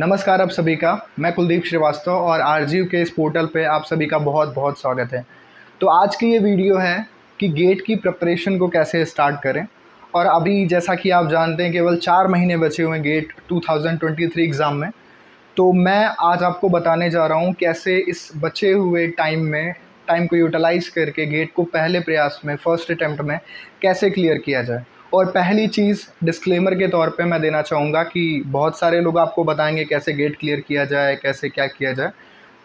नमस्कार आप सभी का। मैं कुलदीप श्रीवास्तव और आरजीयू के इस पोर्टल पे आप सभी का बहुत बहुत स्वागत है। तो आज की ये वीडियो है कि गेट की प्रिपरेशन को कैसे स्टार्ट करें। और अभी जैसा कि आप जानते हैं केवल 4 महीने बचे हुए हैं गेट 2023 एग्ज़ाम में। तो मैं आज आपको बताने जा रहा हूँ कैसे इस बचे हुए टाइम को यूटिलाइज़ करके गेट को पहले प्रयास में फर्स्ट अटैम्प्ट में कैसे क्लियर किया जाए। और पहली चीज़ डिस्क्लेमर के तौर पे मैं देना चाहूँगा कि बहुत सारे लोग आपको बताएंगे कैसे गेट क्लियर किया जाए, कैसे क्या किया जाए।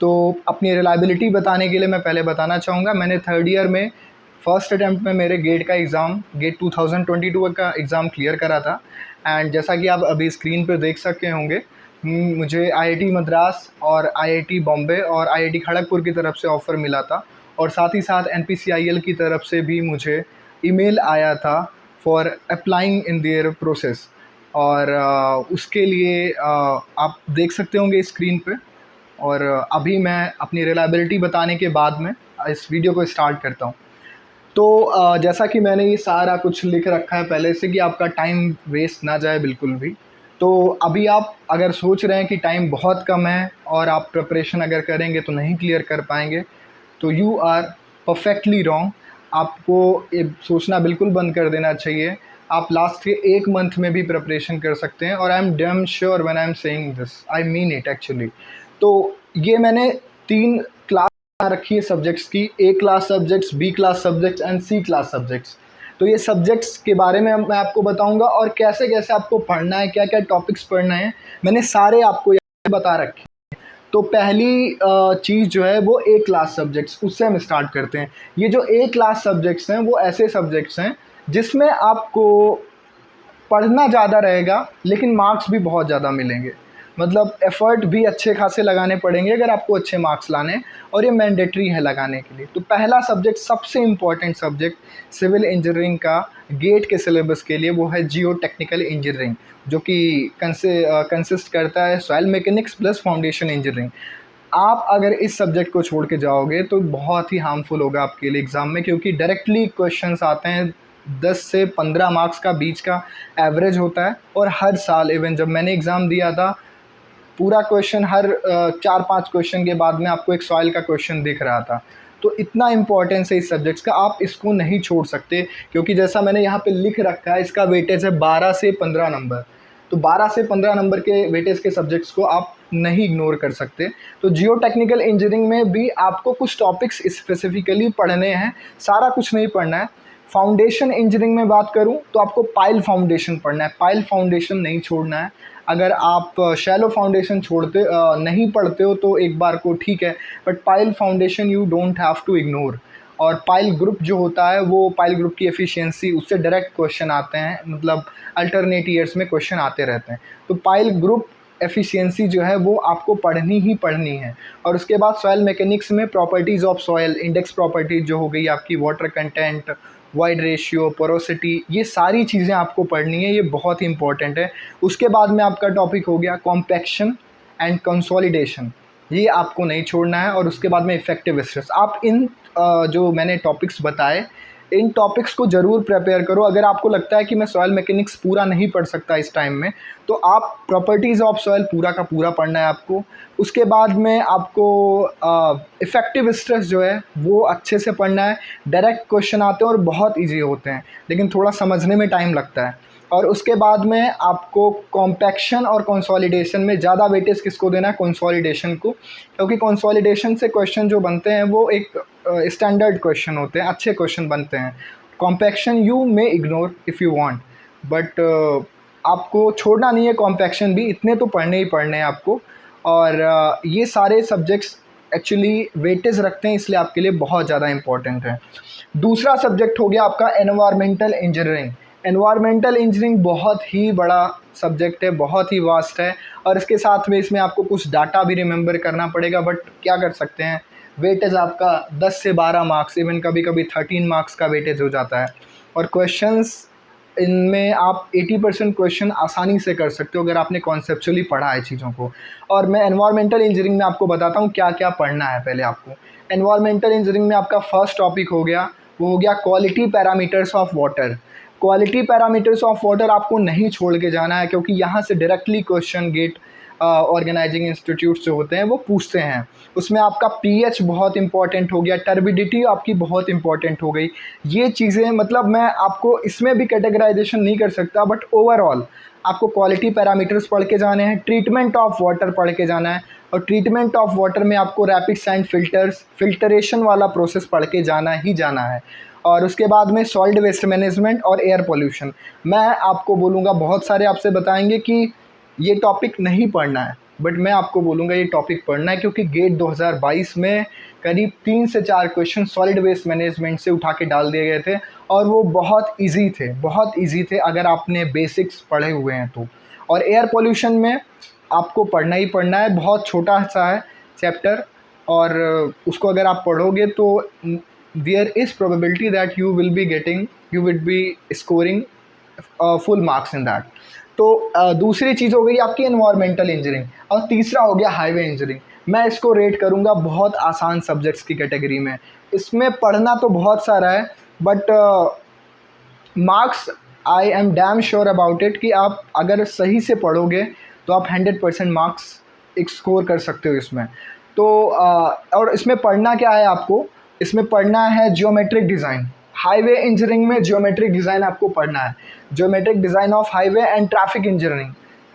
तो अपनी रिलायबिलिटी बताने के लिए मैं पहले बताना चाहूँगा, मैंने थर्ड ईयर में फर्स्ट अटैम्प्ट में मेरे गेट का एग्ज़ाम गेट 2022 का एग्ज़ाम क्लियर करा था। एंड जैसा कि आप अभी स्क्रीन पर देख सकते होंगे, मुझे आईआईटी मद्रास और आईआईटी बॉम्बे और आईआईटी खड़गपुर की तरफ से ऑफ़र मिला था। और साथ ही साथ एनपीसीआईएल की तरफ से भी मुझे ईमेल आया था for applying in their process. और उसके लिए आप देख सकते होंगे स्क्रीन पे। और अभी मैं अपनी रिलायबिलिटी बताने के बाद में इस वीडियो को स्टार्ट करता हूँ। तो जैसा कि मैंने ये सारा कुछ लिख रखा है पहले से कि आपका टाइम वेस्ट ना जाए बिल्कुल भी। तो अभी आप अगर सोच रहे हैं कि टाइम बहुत कम है और आप प्रिपरेशन अगर करेंगे तो नहीं क्लियर कर पाएंगे, तो यू आर परफेक्टली रॉन्ग। आपको ये सोचना बिल्कुल बंद कर देना चाहिए। आप लास्ट के 1 मंथ में भी प्रिपरेशन कर सकते हैं। और I am damn sure when I am saying this, I mean it actually. तो ये मैंने 3 क्लास रखी है सब्जेक्ट्स की, A class subjects, B class subjects and C class subjects. तो ये सब्जेक्ट्स के बारे में मैं आपको बताऊंगा और कैसे कैसे आपको पढ़ना है, क्या क्या टॉपिक्स पढ़ना है, मैंने सारे आपको यहाँ बता रखे। तो पहली चीज़ जो है वो ए क्लास सब्जेक्ट्स, उससे हम स्टार्ट करते हैं। ये जो ए क्लास सब्जेक्ट्स हैं वो ऐसे सब्जेक्ट्स हैं जिसमें आपको पढ़ना ज़्यादा रहेगा लेकिन मार्क्स भी बहुत ज़्यादा मिलेंगे। मतलब एफ़र्ट भी अच्छे खासे लगाने पड़ेंगे अगर आपको अच्छे मार्क्स लाने हैं, और ये मैंडेटरी है लगाने के लिए। तो पहला सब्जेक्ट, सबसे इम्पॉर्टेंट सब्जेक्ट सिविल इंजीनियरिंग का गेट के सिलेबस के लिए, वो है जियो टेक्निकल इंजीनियरिंग, जो कि कंसिस्ट करता है soil mechanics plus foundation engineering. आप अगर इस सब्जेक्ट को छोड़ के जाओगे तो बहुत ही हार्मफुल होगा आपके लिए एग्ज़ाम में, क्योंकि डायरेक्टली क्वेश्चंस आते हैं। 10 से 15 मार्क्स का बीच का एवरेज होता है। और हर साल, इवन जब मैंने एग्ज़ाम दिया था, पूरा क्वेश्चन हर 4-5 क्वेश्चन के बाद में आपको एक सॉइल का क्वेश्चन दिख रहा था। तो इतना इम्पोर्टेंस है इस सब्जेक्ट्स का, आप इसको नहीं छोड़ सकते। क्योंकि जैसा मैंने यहाँ पे लिख रखा है, इसका वेटेज है 12 से 15 नंबर। तो 12 से 15 नंबर के वेटेज के सब्जेक्ट्स को आप नहीं इग्नोर कर सकते। तो जियो टेक्निकल इंजीनियरिंग में भी आपको कुछ टॉपिक्स स्पेसिफिकली पढ़ने हैं, सारा कुछ नहीं पढ़ना है। फाउंडेशन इंजीनियरिंग में बात करूं तो आपको पाइल फाउंडेशन पढ़ना है, पाइल फाउंडेशन नहीं छोड़ना है। अगर आप शैलो फाउंडेशन नहीं पढ़ते हो तो एक बार को ठीक है, but pile foundation you don't have to ignore. और पाइल ग्रुप जो होता है, वो पाइल ग्रुप की एफिशिएंसी, उससे डायरेक्ट क्वेश्चन आते हैं, मतलब अल्टरनेट ईयर्स में क्वेश्चन आते रहते हैं। तो पाइल ग्रुप एफिशिएंसी जो है वो आपको पढ़नी ही पढ़नी है। और उसके बाद सॉइल मैकेनिक्स में properties of soil, index properties जो हो गई आपकी, water content, void ratio, porosity, ये सारी चीज़ें आपको पढ़नी है, ये बहुत ही इंपॉर्टेंट है। उसके बाद में आपका टॉपिक हो गया कॉम्पैक्शन एंड कंसोलिडेशन, ये आपको नहीं छोड़ना है। और उसके बाद में इफेक्टिव स्ट्रेस। आप इन जो मैंने टॉपिक्स बताए, इन टॉपिक्स को ज़रूर प्रिपेयर करो। अगर आपको लगता है कि मैं सॉइल मैकेनिक्स पूरा नहीं पढ़ सकता इस टाइम में, तो आप प्रॉपर्टीज़ ऑफ सॉइल पूरा का पूरा पढ़ना है आपको। उसके बाद में आपको इफ़ेक्टिव स्ट्रेस जो है वो अच्छे से पढ़ना है। डायरेक्ट क्वेश्चन आते हैं और बहुत ईजी होते हैं, लेकिन थोड़ा समझने में टाइम लगता है। और उसके बाद में आपको कॉम्पैक्शन और कंसोलिडेशन में ज़्यादा वेटेज किसको देना है? कंसोलिडेशन को। क्योंकि कंसोलिडेशन से क्वेश्चन जो बनते हैं वो एक स्टैंडर्ड क्वेश्चन होते हैं, अच्छे क्वेश्चन बनते हैं। Compaction you may ignore if you want, but आपको छोड़ना नहीं है कॉम्पैक्शन भी, इतने तो पढ़ने ही पढ़ने हैं आपको। और ये सारे सब्जेक्ट्स एक्चुअली वेटेज रखते हैं, इसलिए आपके लिए बहुत ज़्यादा इंपॉर्टेंट है। दूसरा सब्जेक्ट हो गया आपका एनवायरमेंटल इंजीनियरिंग। एनवायरमेंटल इंजीनियरिंग बहुत ही बड़ा सब्जेक्ट है, बहुत ही वास्ट है। और इसके साथ में इसमें आपको कुछ डाटा भी रिमेंबर करना पड़ेगा, बट क्या कर सकते हैं, वेटेज आपका 10 से 12 मार्क्स, इवन कभी कभी 13 मार्क्स का वेटेज हो जाता है। और क्वेश्चंस इनमें आप 80% क्वेश्चन आसानी से कर सकते हो अगर आपने कॉन्सेप्चुअली पढ़ा है चीज़ों को। और मैं एनवायरमेंटल इंजीनियरिंग में आपको बताता हूँ क्या क्या पढ़ना है। पहले आपको एनवायरमेंटल इंजीनियरिंग में आपका फर्स्ट टॉपिक हो गया, वो हो गया quality parameters of water. Quality parameters of water आपको नहीं छोड़ के जाना है, क्योंकि यहाँ से directly question GATE organizing institutes जो होते हैं वो पूछते हैं। उसमें आपका पीएच बहुत इंपॉर्टेंट हो गया, टर्बिडिटी आपकी बहुत इंपॉर्टेंट हो गई। ये चीज़ें मतलब मैं आपको इसमें भी कैटेगराइजेशन नहीं कर सकता, बट ओवरऑल आपको क्वालिटी पैरामीटर्स पढ़ के जाने हैं, ट्रीटमेंट ऑफ वाटर पढ़ के जाना है, और ट्रीटमेंट ऑफ वाटर में आपको रैपिड साइन फिल्टर्स, फिल्टरेशन वाला प्रोसेस पढ़ के जाना ही जाना है। और उसके बाद में सॉलिड वेस्ट मैनेजमेंट और एयर पोल्यूशन। मैं आपको बोलूँगा, बहुत सारे आपसे बताएंगे कि ये टॉपिक नहीं पढ़ना है, बट मैं आपको बोलूँगा ये टॉपिक पढ़ना है, क्योंकि गेट 2022 में करीब 3 से 4 क्वेश्चन सॉलिड वेस्ट मैनेजमेंट से उठा के डाल दिए गए थे, और वो बहुत इजी थे, बहुत इजी थे अगर आपने बेसिक्स पढ़े हुए हैं तो। और एयर पोल्यूशन में आपको पढ़ना ही पढ़ना है, बहुत छोटा सा है चैप्टर, और उसको अगर आप पढ़ोगे तो there is probability that you will be scoring full marks in that. तो दूसरी चीज़ हो गई आपकी एनवायरमेंटल इंजीनियरिंग, और तीसरा हो गया हाईवे इंजीनियरिंग। मैं इसको रेट करूँगा बहुत आसान सब्जेक्ट्स की कैटेगरी में। इसमें पढ़ना तो बहुत सारा है, but marks I am damn sure about it कि आप अगर सही से पढ़ोगे तो आप 100% मार्क्स स्कोर कर सकते हो इसमें। तो और इसमें पढ़ना क्या है आपको, इसमें पढ़ना है जियोमेट्रिक डिज़ाइन। हाईवे इंजीनियरिंग में जियोमेट्रिक डिज़ाइन आपको पढ़ना है, geometric design of highway and traffic engineering.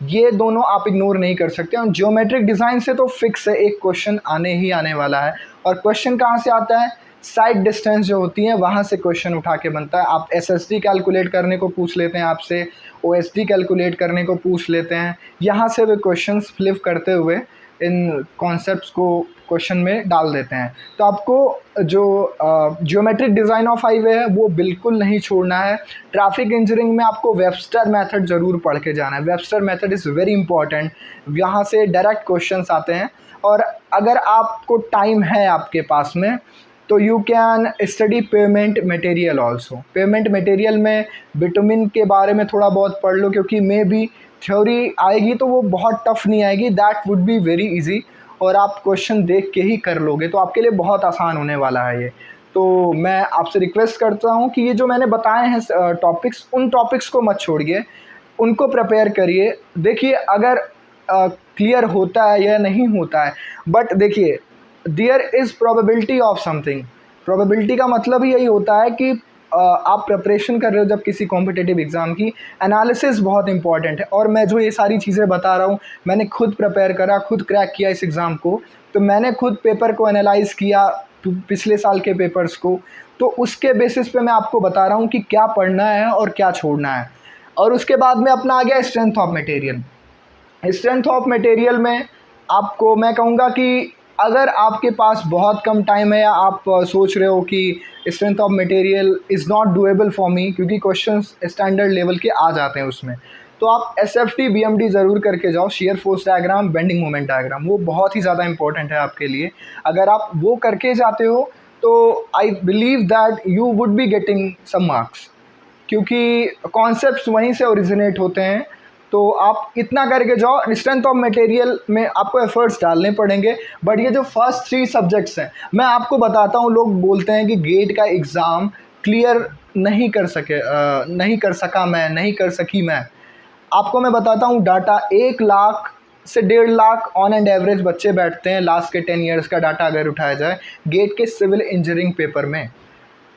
ये दोनों आप इग्नोर नहीं कर सकते। और जियोमेट्रिक डिज़ाइन से तो फिक्स है, एक क्वेश्चन आने ही आने वाला है। और क्वेश्चन कहाँ से आता है, साइड डिस्टेंस जो होती है वहाँ से क्वेश्चन उठा के बनता है। आप एसएसडी कैलकुलेट करने को पूछ लेते हैं आपसे, ओएसडी कैलकुलेट करने को पूछ लेते हैं, यहाँ से वे क्वेश्चंस फ्लिप करते हुए इन कॉन्सेप्ट्स को क्वेश्चन में डाल देते हैं। तो आपको जो जियोमेट्रिक डिज़ाइन ऑफ हाईवे है वो बिल्कुल नहीं छोड़ना है। ट्रैफिक इंजीनियरिंग में आपको वेबस्टर मेथड ज़रूर पढ़ के जाना है। Webster method is very important, यहाँ से डायरेक्ट क्वेश्चंस आते हैं। और अगर आपको टाइम है आपके पास में तो you can study payment material also. Payment material में बिटुमिन के बारे में थोड़ा बहुत पढ़ लो, क्योंकि मे बी थ्योरी आएगी तो वो बहुत टफ नहीं आएगी, that would be very easy, और आप क्वेश्चन देख के ही कर लोगे, तो आपके लिए बहुत आसान होने वाला है ये। तो मैं आपसे रिक्वेस्ट करता हूँ कि ये जो मैंने बताए हैं टॉपिक्स, उन टॉपिक्स को मत छोड़िए, उनको प्रिपेयर करिए। देखिए अगर क्लियर होता है या नहीं होता है, बट देखिए there is probability of something. Probability का मतलब ही यही होता है कि आप प्रिपरेशन कर रहे हो जब किसी कॉम्पिटिटिव एग्ज़ाम की, एनालिसिस बहुत इंपॉर्टेंट है। और मैं जो ये सारी चीज़ें बता रहा हूँ, मैंने खुद प्रिपेयर करा, खुद क्रैक किया इस एग्ज़ाम को, तो मैंने खुद पेपर को एनालाइज़ किया, पिछले साल के पेपर्स को, तो उसके बेसिस पे मैं आपको बता रहा हूँ कि क्या पढ़ना है और क्या छोड़ना है। और उसके बाद में अपना आ गया strength of material. Strength of material में आपको मैं कहूँगा कि अगर आपके पास बहुत कम टाइम है, या आप सोच रहे हो कि strength of material is not doable for me, क्योंकि क्वेश्चंस स्टैंडर्ड लेवल के आ जाते हैं उसमें, तो आप एसएफटी बीएमडी ज़रूर करके जाओ। Shear force diagram, bending moment diagram, वो बहुत ही ज़्यादा इंपॉर्टेंट है आपके लिए। अगर आप वो करके जाते हो तो I believe that you would be getting some marks, क्योंकि कॉन्सेप्ट्स वहीं से ओरिजिनेट होते हैं। तो आप इतना करके जाओ। स्ट्रेंथ ऑफ मटेरियल में आपको एफर्ट्स डालने पड़ेंगे, बट ये जो फर्स्ट 3 सब्जेक्ट्स हैं, मैं आपको बताता हूँ, लोग बोलते हैं कि गेट का एग्ज़ाम क्लियर नहीं कर सका मैं, नहीं कर सकी मैं। आपको मैं बताता हूँ डाटा, 1 लाख से 1.5 लाख ऑन एंड एवरेज बच्चे बैठते हैं लास्ट के 10 ईयर्स का डाटा अगर उठाया जाए गेट के सिविल इंजीनियरिंग पेपर में,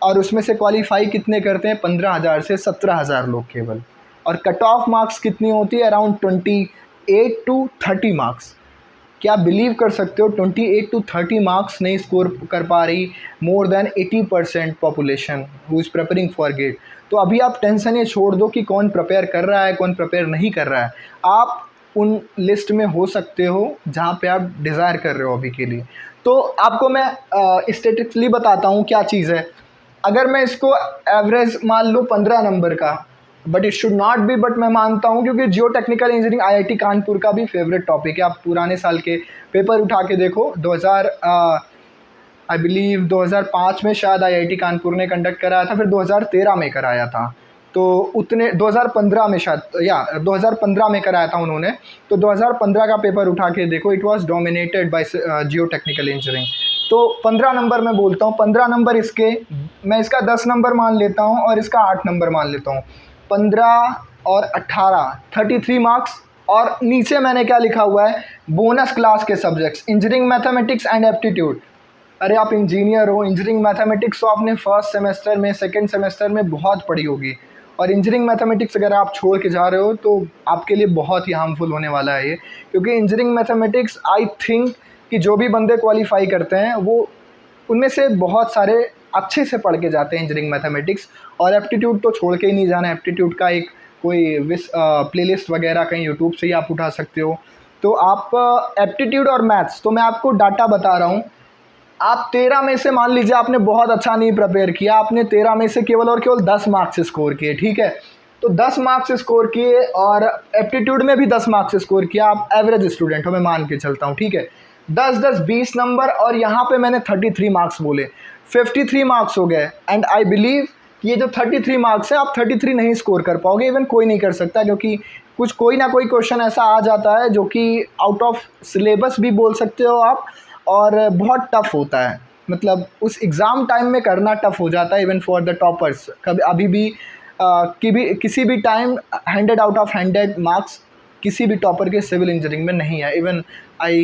और उसमें से क्वालिफाई कितने करते हैं, 15,000 से 17,000 लोग केवल। और कट ऑफ मार्क्स कितनी होती है, अराउंड 28 टू 30 मार्क्स। क्या बिलीव कर सकते हो, 28 टू 30 मार्क्स नहीं स्कोर कर पा रही more than 80% population who is preparing for GATE. तो अभी आप टेंशन ये छोड़ दो कि कौन प्रिपेयर कर रहा है, कौन प्रिपेयर नहीं कर रहा है। आप उन लिस्ट में हो सकते हो जहाँ पे आप डिज़ायर कर रहे हो अभी के लिए। तो आपको मैं स्टेटिस्टिकली बताता हूँ क्या चीज़ है। अगर मैं इसको एवरेज मान लूँ 15 नंबर का, but it should not be, but मैं मानता हूँ क्योंकि जियो टेक्निकल इंजीनियरिंग आईआईटी कानपुर का भी फेवरेट टॉपिक है। आप पुराने साल के पेपर उठा के देखो, 2005 में शायद आईआईटी कानपुर ने कंडक्ट कराया था, फिर 2013 में कराया था, तो उतने 2015 में शायद, 2015 में कराया था उन्होंने। तो 2015 का पेपर उठा के देखो, it was dominated by Jio technical engineering. तो 15 नंबर मैं बोलता हूँ, 15 नंबर इसके, मैं इसका 10 नंबर मान लेता हूँ और इसका 8 नंबर मान लेता हूँ। 15 और 18 33 मार्क्स और नीचे मैंने क्या लिखा हुआ है, बोनस क्लास के subjects engineering mathematics and aptitude. अरे आप इंजीनियर हो, इंजीनियरिंग मैथमेटिक्स तो आपने फर्स्ट सेमेस्टर में, सेकंड सेमेस्टर में बहुत पढ़ी होगी, और इंजीनियरिंग मैथमेटिक्स अगर आप छोड़ के जा रहे हो तो आपके लिए बहुत ही हार्मफुल होने वाला है ये, क्योंकि इंजीनियरिंग मैथमेटिक्स आई थिंक कि जो भी बंदे क्वालिफाई करते हैं वो उनमें से बहुत सारे अच्छे से पढ़ के जाते हैं इंजीनियरिंग मैथमेटिक्स। और एप्टीट्यूड तो छोड़ के ही नहीं जाना। एप्टीट्यूड का एक कोई प्लेलिस्ट वगैरह कहीं यूट्यूब से ही आप उठा सकते हो। तो आप एप्टीट्यूड और मैथ्स, तो मैं आपको डाटा बता रहा हूँ। आप 13 में से मान लीजिए आपने बहुत अच्छा नहीं प्रिपेयर किया, आपने 13 में से केवल और केवल 10 मार्क्स स्कोर किए, ठीक है, तो 10 मार्क्स स्कोर किए और एप्टीट्यूड में भी 10 मार्क्स स्कोर किया, आप एवरेज स्टूडेंट हो, मैं मान के चलता हूँ, ठीक है, 10 20 नंबर, और यहाँ पे मैंने 33 मार्क्स बोले, 53 मार्क्स हो गए। एंड आई बिलीव ये जो 33 मार्क्स है, आप 33 नहीं स्कोर कर पाओगे, इवन कोई नहीं कर सकता, क्योंकि कोई ना कोई क्वेश्चन ऐसा आ जाता है जो कि आउट ऑफ सिलेबस भी बोल सकते हो आप, और बहुत टफ होता है, मतलब उस एग्ज़ाम टाइम में करना टफ हो जाता है इवन फॉर द टॉपर्स। कभी अभी भी किसी भी टाइम 100 आउट ऑफ 100 मार्क्स किसी भी टॉपर के सिविल इंजीनियरिंग में नहीं आए, even I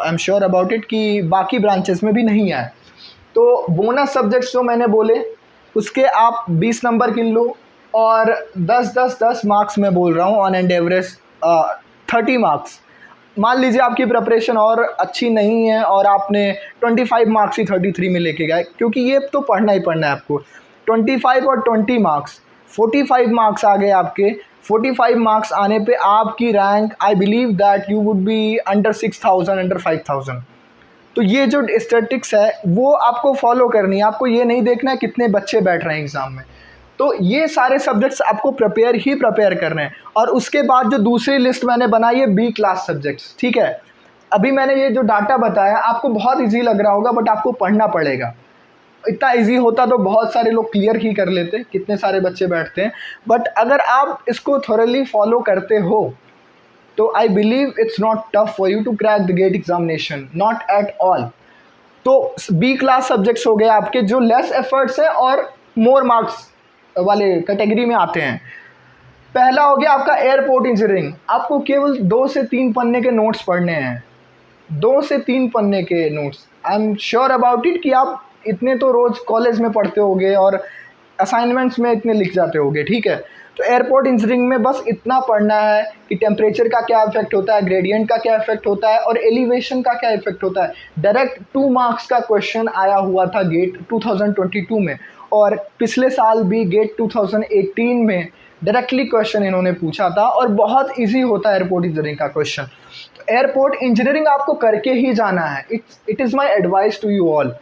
am sure about it कि बाकी ब्रांचेस में भी नहीं आए। तो बोनस सब्जेक्ट्स जो मैंने बोले उसके आप 20 नंबर गिन लो, और 10 मार्क्स मैं बोल रहा हूँ ऑन एंड एवरेज 30 मार्क्स। मान लीजिए आपकी प्रिपरेशन और अच्छी नहीं है और आपने 25 मार्क्स ही 33 में लेके गए, क्योंकि ये तो पढ़ना ही पढ़ना है आपको। 25 और 20 मार्क्स, 45 मार्क्स आ गए आपके। 45 मार्क्स आने पे आपकी rank, I believe that you would be under 6000, under 5000। तो ये जो स्टैटिस्टिक्स है वो आपको फॉलो करनी है, आपको ये नहीं देखना है कितने बच्चे बैठ रहे हैं एग्ज़ाम में। तो ये सारे सब्जेक्ट्स आपको प्रिपेयर करने हैं। और उसके बाद जो दूसरी लिस्ट मैंने बनाई है बी क्लास सब्जेक्ट्स, ठीक है। अभी मैंने ये जो डाटा बताया आपको बहुत इजी लग रहा होगा, बट आपको पढ़ना पड़ेगा। इतना इजी होता तो बहुत सारे लोग क्लियर ही कर लेते, कितने सारे बच्चे बैठते हैं। बट अगर आप इसको थोरली फॉलो करते हो तो I believe it's not tough for you to crack the GATE examination, not at all. तो बी क्लास सब्जेक्ट्स हो गए आपके जो लेस एफर्ट्स हैं और मोर मार्क्स वाले कैटेगरी में आते हैं। पहला हो गया आपका एयरपोर्ट इंजीनियरिंग। आपको केवल 2 से 3 पन्ने के नोट्स पढ़ने हैं, 2 से 3 पन्ने के notes. I am sure about it कि आप इतने तो रोज़ कॉलेज में पढ़ते होगे और असाइनमेंट्स में इतने लिख जाते होगे, ठीक है। तो एयरपोर्ट इंजीनियरिंग में बस इतना पढ़ना है कि टेम्परेचर का क्या इफेक्ट होता है, ग्रेडियंट का क्या इफेक्ट होता है, और एलिवेशन का क्या इफेक्ट होता है। डायरेक्ट 2 मार्क्स का क्वेश्चन आया हुआ था गेट 2022 में, और पिछले साल भी गेट 2018 में डायरेक्टली क्वेश्चन इन्होंने पूछा था, और बहुत इजी होता है एयरपोर्ट इंजीनियरिंग का क्वेश्चन। तो एयरपोर्ट इंजीनियरिंग आपको करके ही जाना है, it is my advice to you all.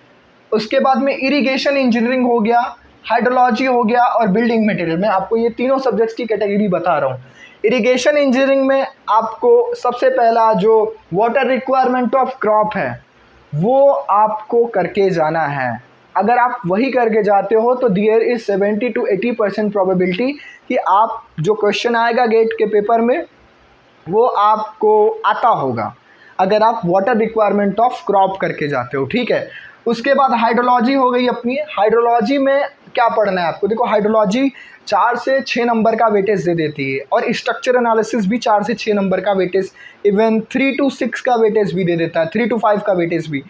उसके बाद में इरिगेशन इंजीनियरिंग हो गया, हाइड्रोलॉजी हो गया, और बिल्डिंग मटेरियल। मैं आपको ये तीनों सब्जेक्ट्स की कैटेगरी बता रहा हूँ। इरिगेशन इंजीनियरिंग में आपको सबसे पहला जो वाटर रिक्वायरमेंट ऑफ क्रॉप है वो आपको करके जाना है। अगर आप वही करके जाते हो तो देयर इज़ 70 to 80% प्रोबेबिलिटी कि आप जो क्वेश्चन आएगा गेट के पेपर में वो आपको आता होगा, अगर आप वाटर रिक्वायरमेंट ऑफ क्रॉप करके जाते हो, ठीक है। उसके बाद हाइड्रोलॉजी हो गई अपनी। हाइड्रोलॉजी में क्या पढ़ना है आपको, देखो हाइड्रोलॉजी 4 से 6 नंबर का वेटेज दे देती है, और स्ट्रक्चर एनालिसिस भी 4 से 6 नंबर का वेटेज, इवन 3 to 6 का वेटेज भी दे देता है, 3 to 5 का वेटेज भी।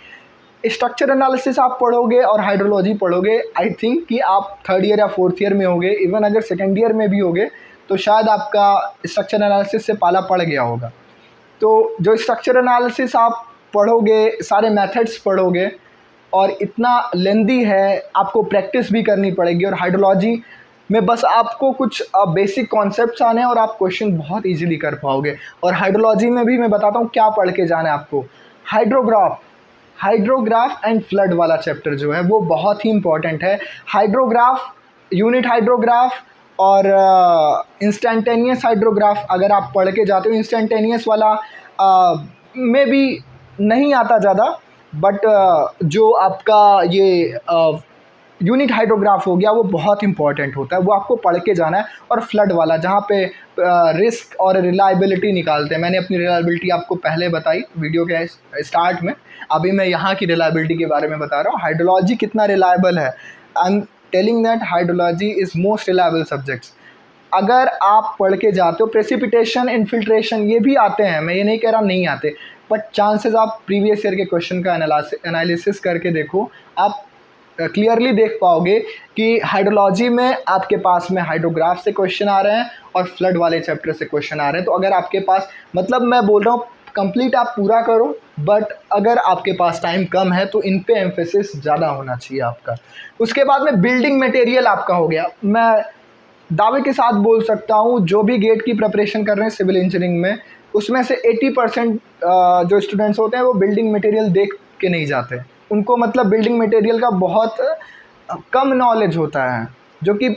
स्ट्रक्चर एनालिसिस आप पढ़ोगे और हाइड्रोलॉजी पढ़ोगे, आई थिंक कि आप 3rd ईयर या 4th ईयर में होगे, इवन अगर 2nd ईयर में भी होगे तो शायद आपका स्ट्रक्चर एनालिसिस से पाला पड़ गया होगा। तो जो स्ट्रक्चर एनालिसिस आप पढ़ोगे, सारे मेथड्स पढ़ोगे, और इतना लेंदी है, आपको प्रैक्टिस भी करनी पड़ेगी। और हाइड्रोलॉजी में बस आपको कुछ बेसिक कॉन्सेप्ट्स आने हैं और आप क्वेश्चन बहुत इजीली कर पाओगे। और हाइड्रोलॉजी में भी मैं बताता हूँ क्या पढ़ के जाना है आपको। हाइड्रोग्राफ एंड फ्लड वाला चैप्टर जो है वो बहुत ही इंपॉर्टेंट है। हाइड्रोग्राफ, यूनिट हाइड्रोग्राफ और इंस्टेंटेनियस हाइड्रोग्राफ अगर आप पढ़ के जाते हो, इंस्टेंटेनियस वाला में भी नहीं आता ज़्यादा, बट जो आपका ये यूनिट हाइड्रोग्राफ हो गया वो बहुत इंपॉर्टेंट होता है, वो आपको पढ़ के जाना है। और फ्लड वाला जहाँ पे रिस्क और रिलायबिलिटी निकालते हैं, मैंने अपनी रिलायबिलिटी आपको पहले बताई वीडियो के स्टार्ट में, अभी मैं यहाँ की रिलायबिलिटी के बारे में बता रहा हूँ। हाइड्रोलॉजी कितना रिलायबल है, I am telling that hydrology is most reliable subjects. अगर आप पढ़ के जाते हो, प्रेसिपिटेशन, इन्फिल्ट्रेशन ये भी आते हैं, मैं ये नहीं कह रहा नहीं आते, बट चांसेस आप प्रीवियस ईयर के क्वेश्चन का एनालिसिस करके देखो, आप क्लियरली देख पाओगे कि हाइड्रोलॉजी में आपके पास में हाइड्रोग्राफ से क्वेश्चन आ रहे हैं और फ्लड वाले चैप्टर से क्वेश्चन आ रहे हैं। तो अगर आपके पास, मतलब मैं बोल रहा हूँ कंप्लीट आप पूरा करो, बट अगर आपके पास टाइम कम है तो इन पे एम्फेसिस ज़्यादा होना चाहिए आपका। उसके बाद में बिल्डिंग मटेरियल आपका हो गया। मैं दावे के साथ बोल सकता हूँ जो भी गेट की प्रिपरेशन कर रहे हैं सिविल इंजीनियरिंग में, उसमें से 80% जो स्टूडेंट्स होते हैं वो बिल्डिंग मटेरियल देख के नहीं जाते। उनको मतलब बिल्डिंग मटेरियल का बहुत कम नॉलेज होता है, जो कि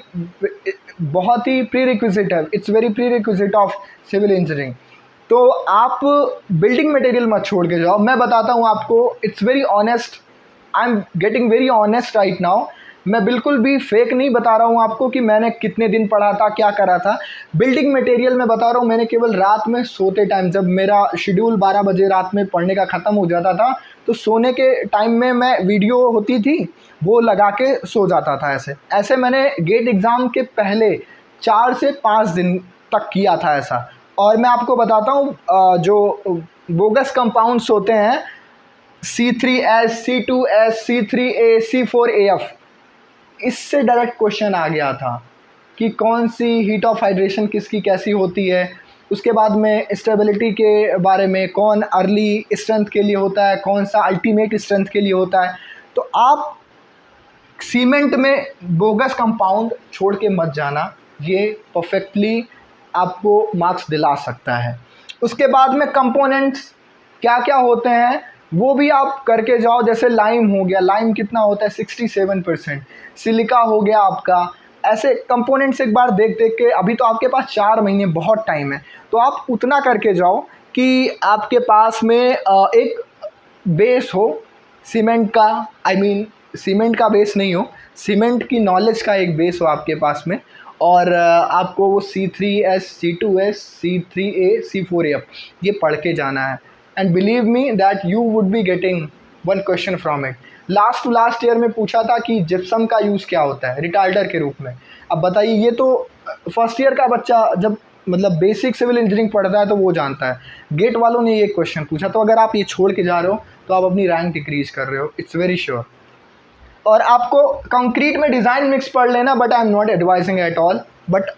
बहुत ही प्री रिक्विजिट है, it's very prerequisite of civil engineering. तो आप बिल्डिंग मटेरियल मत छोड़ के जाओ। मैं बताता हूँ आपको, it's very honest, I am getting very honest right now. मैं बिल्कुल भी फेक नहीं बता रहा हूँ आपको कि मैंने कितने दिन पढ़ा था, क्या करा था। बिल्डिंग मटेरियल में बता रहा हूँ, मैंने केवल रात में सोते टाइम, जब मेरा शेड्यूल 12 बजे रात में पढ़ने का ख़त्म हो जाता था, तो सोने के टाइम में मैं वीडियो होती थी वो लगा के सो जाता था। ऐसे ऐसे मैंने गेट एग्ज़ाम के पहले 4 से 5 दिन तक किया था ऐसा। और मैं आपको बताता हूँ जो बोगस कंपाउंड्स होते हैं C3S, C2S, C3A, C4AF, इससे डायरेक्ट क्वेश्चन आ गया था कि कौन सी हीट ऑफ हाइड्रेशन किसकी कैसी होती है। उसके बाद में स्टेबिलिटी के बारे में, कौन अर्ली स्ट्रेंथ के लिए होता है, कौन सा अल्टीमेट स्ट्रेंथ के लिए होता है। तो आप सीमेंट में बोगस कंपाउंड छोड़ के मत जाना, ये परफेक्टली आपको मार्क्स दिला सकता है। उसके बाद में कंपोनेंट्स क्या क्या होते हैं वो भी आप करके जाओ। जैसे लाइम हो गया, लाइम कितना होता है 67%, सिलिका हो गया आपका। ऐसे कंपोनेंट्स एक बार देख देख के, अभी तो आपके पास 4 महीने बहुत टाइम है, तो आप उतना करके जाओ कि आपके पास में एक बेस हो सीमेंट का, आई मीन सीमेंट का बेस नहीं हो, सीमेंट की नॉलेज का एक बेस हो आपके पास में। और आपको वो C3S, C2S, C3A, C4AF ये पढ़ के जाना है। And believe me that you would be getting one question from it. Last to last year में पूछा था कि जिप्सम का यूज़ क्या होता है रिटार्डर के रूप में। अब बताइए, ये तो फर्स्ट ईयर का बच्चा जब मतलब बेसिक सिविल इंजीनियरिंग पढ़ता है तो वो जानता है। गेट वालों ने ये क्वेश्चन पूछा, तो अगर आप ये छोड़ के जा रहे हो तो आप अपनी रैंक डिक्रीज कर रहे हो, इट्स वेरी श्योर। और आपको कंक्रीट में डिज़ाइन मिक्स पढ़ लेना, but I am not advising at all. But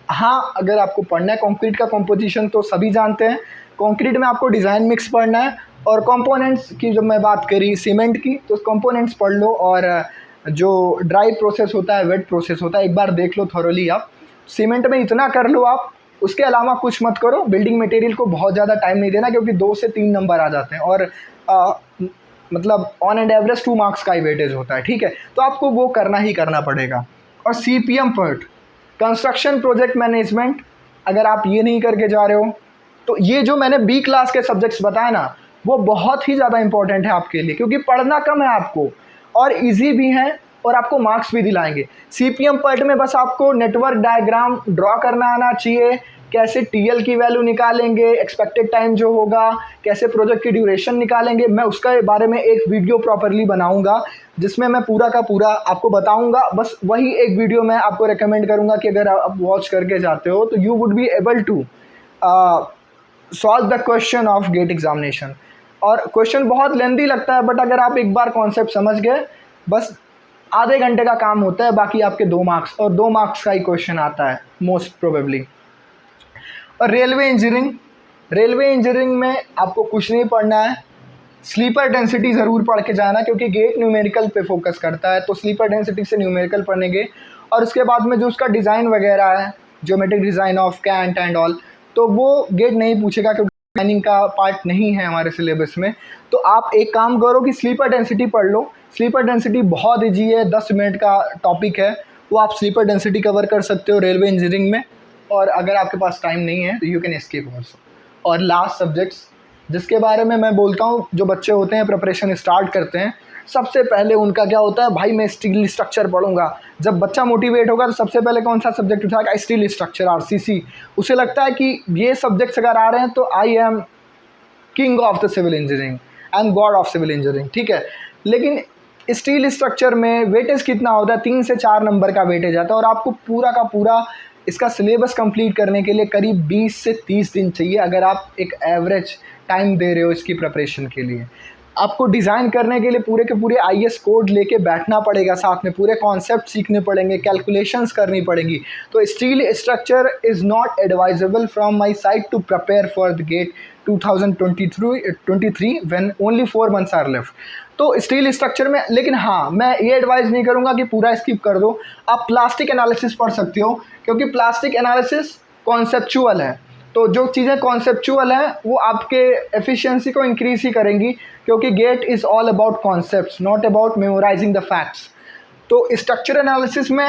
हाँ, अगर आपको पढ़ना है कंक्रीट का कंपोजिशन तो सभी जानते हैं, कंक्रीट में आपको डिज़ाइन मिक्स पढ़ना है। और कंपोनेंट्स की जब मैं बात करी सीमेंट की, तो कंपोनेंट्स पढ़ लो, और जो ड्राई प्रोसेस होता है, वेट प्रोसेस होता है, एक बार देख लो थॉरोली आप। सीमेंट में इतना कर लो आप, उसके अलावा कुछ मत करो। बिल्डिंग मटेरियल को बहुत ज़्यादा टाइम नहीं देना, क्योंकि 2 से 3 नंबर आ जाते हैं, और मतलब ऑन एंड एवरेज 2 मार्क्स का ही वेटेज होता है, ठीक है। तो आपको वो करना ही करना पड़ेगा। और CPM part, construction project management, अगर आप ये नहीं करके जा रहे हो तो ये जो मैंने B क्लास के सब्जेक्ट्स बताए ना, वो बहुत ही ज़्यादा इंपॉर्टेंट है आपके लिए, क्योंकि पढ़ना कम है आपको और इजी भी है और आपको मार्क्स भी दिलाएंगे। CPM पार्ट में बस आपको नेटवर्क डायग्राम ड्रॉ करना आना चाहिए, कैसे TL की वैल्यू निकालेंगे, एक्सपेक्टेड टाइम जो होगा, कैसे प्रोजेक्ट की ड्यूरेशन निकालेंगे। मैं उसका बारे में एक वीडियो प्रॉपरली बनाऊंगा जिसमें मैं पूरा का पूरा आपको बताऊंगा। बस वही एक वीडियो मैं आपको रेकमेंड करूंगा कि अगर आप वॉच करके जाते हो तो you would be able to solve the question of GATE examination. और क्वेश्चन बहुत लेंदी लगता है, बट अगर आप एक बार कॉन्सेप्ट समझ गए, बस आधे घंटे का काम होता है, बाकी आपके 2 मार्क्स, और 2 मार्क्स का ही क्वेश्चन आता है मोस्ट प्रोबेबली। और रेलवे इंजीनियरिंग में आपको कुछ नहीं पढ़ना है, स्लीपर डेंसिटी ज़रूर पढ़ के जाना, क्योंकि गेट न्यूमेरिकल पे फोकस करता है, तो स्लीपर डेंसिटी से न्यूमेरिकल पढ़ेंगे। और उसके बाद में जो उसका डिज़ाइन वगैरह है, geometric design of cant and all, तो वो गेट नहीं पूछेगा, क्योंकि डिज़ाइनिंग का पार्ट नहीं है हमारे सिलेबस में। तो आप एक काम करो कि स्लीपर डेंसिटी पढ़ लो। स्लीपर डेंसिटी बहुत ईजी है, 10 मिनट का टॉपिक है, वो आप स्लीपर डेंसिटी कवर कर सकते हो रेलवे इंजीनियरिंग में। और अगर आपके पास टाइम नहीं है तो यू कैन एस्केप ऑल्सो। और लास्ट सब्जेक्ट्स जिसके बारे में मैं बोलता हूँ, जो बच्चे होते हैं प्रिपरेशन स्टार्ट करते हैं, सबसे पहले उनका क्या होता है, भाई मैं स्टील स्ट्रक्चर पढ़ूंगा। जब बच्चा मोटिवेट होगा तो सबसे पहले कौन सा सब्जेक्ट उठाएगा, स्टील स्ट्रक्चर, RCC। उसे लगता है कि ये सब्जेक्ट्स अगर आ रहे हैं तो I am king of the civil engineering, I am god of civil engineering, ठीक है। लेकिन स्टील स्ट्रक्चर में वेटेज कितना होता है, 3 से 4 नंबर का वेटेज आता है, और आपको पूरा का पूरा इसका सिलेबस कंप्लीट करने के लिए करीब 20 से 30 दिन चाहिए अगर आप एक एवरेज टाइम दे रहे हो इसकी प्रिपरेशन के लिए। आपको डिज़ाइन करने के लिए पूरे के पूरे IAS कोड लेके बैठना पड़ेगा, साथ में पूरे कॉन्सेप्ट सीखने पड़ेंगे, कैलकुलेशंस करनी पड़ेंगी। तो steel structure is not advisable from my side to prepare for the GATE 2023 when only 4 months are left. तो स्टील स्ट्रक्चर में, लेकिन हाँ, मैं ये एडवाइस नहीं करूँगा कि पूरा स्किप कर दो। आप प्लास्टिक एनालिसिस पढ़ सकते हो, क्योंकि प्लास्टिक एनालिसिस कॉन्सेप्चुअल है। तो जो चीज़ें कॉन्सेप्चुअल हैं वो आपके एफिशिएंसी को इंक्रीज़ ही करेंगी, क्योंकि GATE is all about concepts, not about memorising the facts. तो स्ट्रक्चर एनालिसिस में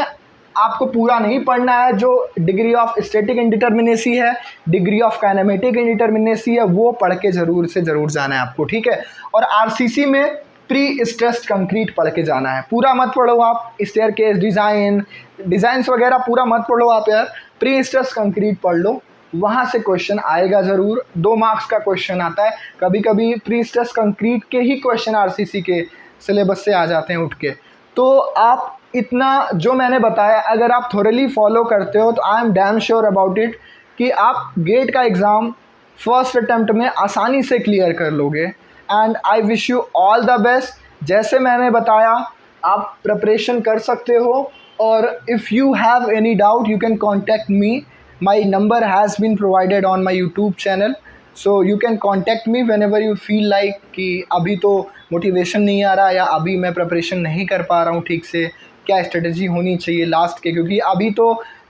आपको पूरा नहीं पढ़ना है। जो डिग्री ऑफ स्टैटिक इंडिटर्मिनेसी है, डिग्री ऑफ काइनेमेटिक इंडिटर्मिनेसी है, वो पढ़ के ज़रूर से ज़रूर जाना है आपको, ठीक है। और RCC में प्री स्ट्रेस्ड कंक्रीट पढ़ के जाना है। पूरा मत पढ़ो आप, स्टेयरकेस डिज़ाइंस वगैरह पूरा मत पढ़ो आप यार, प्री स्ट्रेस्ड कंक्रीट पढ़ लो, वहाँ से क्वेश्चन आएगा ज़रूर। 2 मार्क्स का क्वेश्चन आता है, कभी कभी प्री स्ट्रेस्ड कंक्रीट के ही क्वेश्चन RCC के सिलेबस से आ जाते हैं उठ के। तो आप इतना जो मैंने बताया अगर आप थोरली फॉलो करते हो तो I am damn sure about it कि आप गेट का एग्ज़ाम फर्स्ट अटैम्प्ट में आसानी से क्लियर कर लोगे। And I wish you all the best. जैसे मैंने बताया आप प्रिपरेशन कर सकते हो, और if you have any doubt you can contact me. My number has been provided on my YouTube channel, so you can contact me whenever you feel like कि अभी तो मोटिवेशन नहीं आ रहा, या अभी मैं प्रिपरेशन नहीं कर पा रहा हूँ ठीक से, क्या स्ट्रेटजी होनी चाहिए लास्ट के, क्योंकि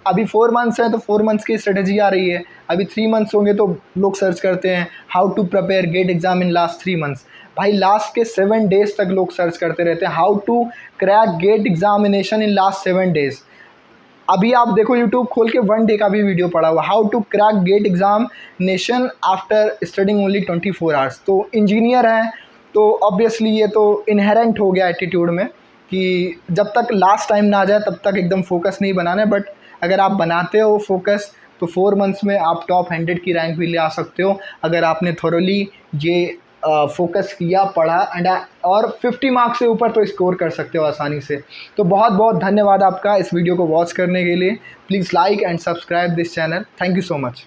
अभी 4 months है तो 4 months की स्ट्रेटजी आ रही है। अभी 3 months होंगे तो लोग सर्च करते हैं how to prepare GATE exam in last 3 months। भाई लास्ट के 7 days तक लोग सर्च करते रहते हैं how to crack GATE examination in last 7 days। अभी आप देखो यूट्यूब खोल के 1 day का भी वीडियो पड़ा हुआ, how to crack GATE examination after studying only 24 hours। तो इंजीनियर हैं तो ऑब्वियसली ये तो इनहेरेंट हो गया एटीट्यूड में कि जब तक लास्ट टाइम ना आ जाए तब तक एकदम फोकस नहीं बनाना है। बट अगर आप बनाते हो फोकस तो 4 months में आप टॉप 100 की रैंक भी ले आ सकते हो, अगर आपने थोरली ये फोकस किया, पढ़ा एंड और 50 मार्क्स से ऊपर तो स्कोर कर सकते हो आसानी से। तो बहुत बहुत धन्यवाद आपका इस वीडियो को वॉच करने के लिए। Please like and subscribe this channel. Thank you so much.